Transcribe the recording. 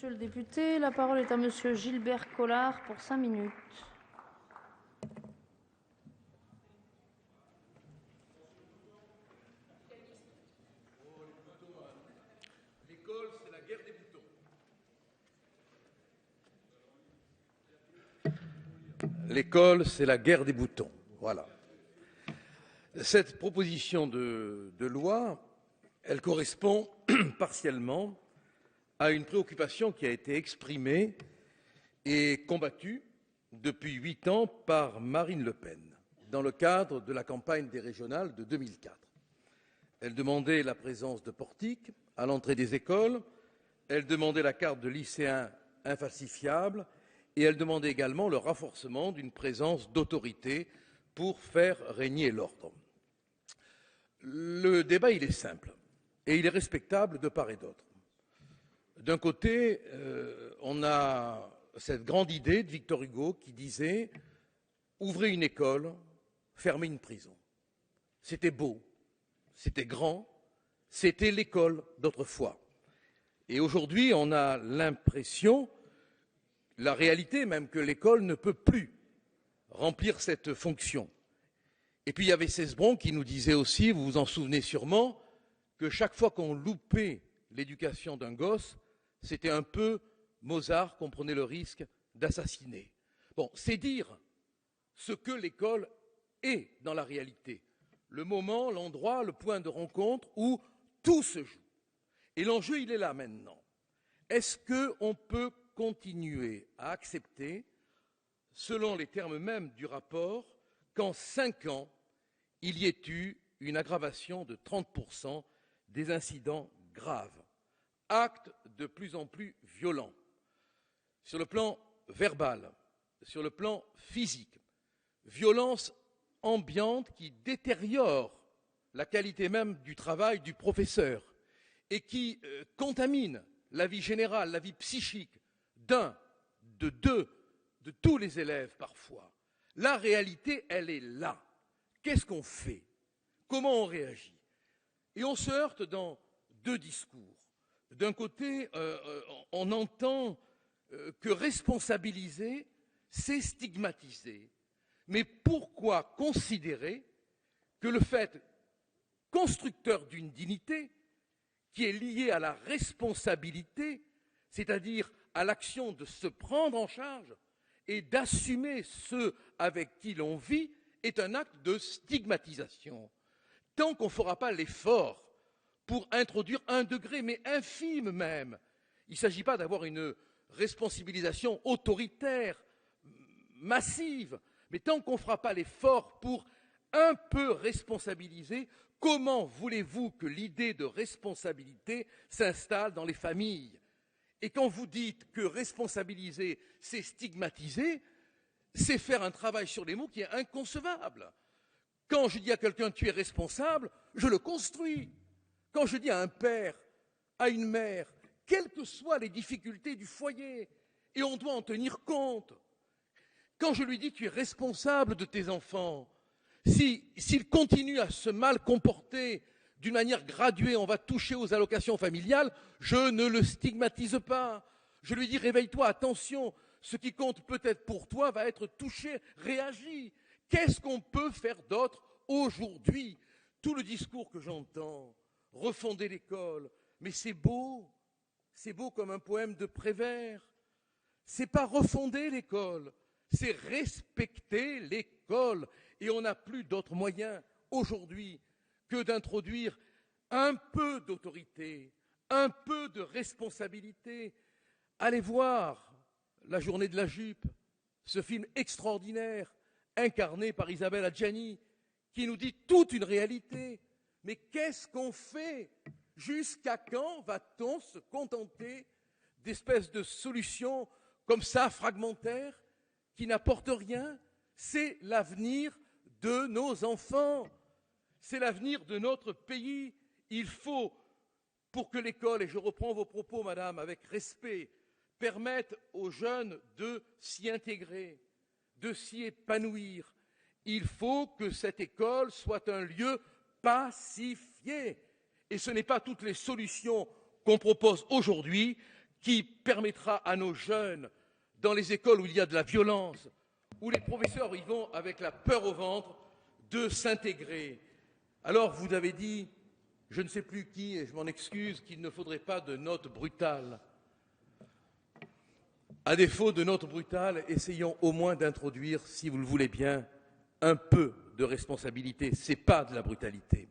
monsieur le député. La parole est à monsieur Gilbert Collard pour 5 minutes. L'école, c'est la guerre des boutons. L'école, c'est la guerre des boutons. Voilà. Cette proposition de loi, elle correspond partiellement à une préoccupation qui a été exprimée et combattue depuis 8 ans par Marine Le Pen dans le cadre de la campagne des régionales de 2004. Elle demandait la présence de portiques à l'entrée des écoles, elle demandait la carte de lycéen infalsifiable et elle demandait également le renforcement d'une présence d'autorité pour faire régner l'ordre. Le débat, il est simple et il est respectable de part et d'autre. D'un côté, on a cette grande idée de Victor Hugo qui disait « Ouvrez une école, fermez une prison ». C'était beau, c'était grand, c'était l'école d'autrefois. Et aujourd'hui, on a l'impression, la réalité même, que l'école ne peut plus remplir cette fonction. Et puis il y avait Cesbron qui nous disait aussi, vous vous en souvenez sûrement, que chaque fois qu'on loupait l'éducation d'un gosse, c'était un peu Mozart qu'on prenait le risque d'assassiner. Bon, c'est dire ce que l'école est dans la réalité. Le moment, l'endroit, le point de rencontre où tout se joue. Et l'enjeu, il est là maintenant. Est-ce qu'on peut continuer à accepter, selon les termes mêmes du rapport, qu'en 5 ans, il y ait eu une aggravation de 30% des incidents graves, actes de plus en plus violents, sur le plan verbal, sur le plan physique, violence ambiante qui détériore la qualité même du travail du professeur et qui contamine la vie générale, la vie psychique d'un, de deux, de tous les élèves parfois. La réalité, elle est là. Qu'est-ce qu'on fait? Comment on réagit? Et on se heurte dans 2 discours. D'un côté, on entend que responsabiliser, c'est stigmatiser. Mais pourquoi considérer que le fait constructeur d'une dignité, qui est lié à la responsabilité, c'est-à-dire à l'action de se prendre en charge et d'assumer ceux avec qui l'on vit, est un acte de stigmatisation. Tant qu'on ne fera pas l'effort pour introduire un degré, mais infime même, il ne s'agit pas d'avoir une responsabilisation autoritaire, massive, mais tant qu'on ne fera pas l'effort pour un peu responsabiliser, comment voulez-vous que l'idée de responsabilité s'installe dans les familles? Et quand vous dites que responsabiliser, c'est stigmatiser, c'est faire un travail sur les mots qui est inconcevable. Quand je dis à quelqu'un tu es responsable, je le construis. Quand je dis à un père, à une mère, quelles que soient les difficultés du foyer, et on doit en tenir compte. Quand je lui dis tu es responsable de tes enfants, s'ils continuent à se mal comporter d'une manière graduée, on va toucher aux allocations familiales, je ne le stigmatise pas. Je lui dis réveille-toi, attention, ce qui compte peut-être pour toi va être touché, réagis. Qu'est-ce qu'on peut faire d'autre aujourd'hui? Tout le discours que j'entends, refonder l'école, mais c'est beau comme un poème de Prévert. C'est pas refonder l'école, c'est respecter l'école. Et on n'a plus d'autres moyens aujourd'hui que d'introduire un peu d'autorité, un peu de responsabilité. Allez voir La journée de la jupe, ce film extraordinaire, incarné par Isabelle Adjani, qui nous dit toute une réalité. Mais qu'est-ce qu'on fait? Jusqu'à quand va-t-on se contenter d'espèces de solutions comme ça, fragmentaires, qui n'apportent rien? C'est l'avenir de nos enfants, c'est l'avenir de notre pays. Il faut, pour que l'école, et je reprends vos propos, madame, avec respect, permette aux jeunes de s'y intégrer, de s'y épanouir, il faut que cette école soit un lieu pacifié. Et ce n'est pas toutes les solutions qu'on propose aujourd'hui qui permettra à nos jeunes, dans les écoles où il y a de la violence, où les professeurs y vont avec la peur au ventre, de s'intégrer. Alors vous avez dit, je ne sais plus qui, et je m'en excuse, qu'il ne faudrait pas de notes brutales. À défaut de notes brutales, essayons au moins d'introduire, si vous le voulez bien, un peu de responsabilité. Ce n'est pas de la brutalité.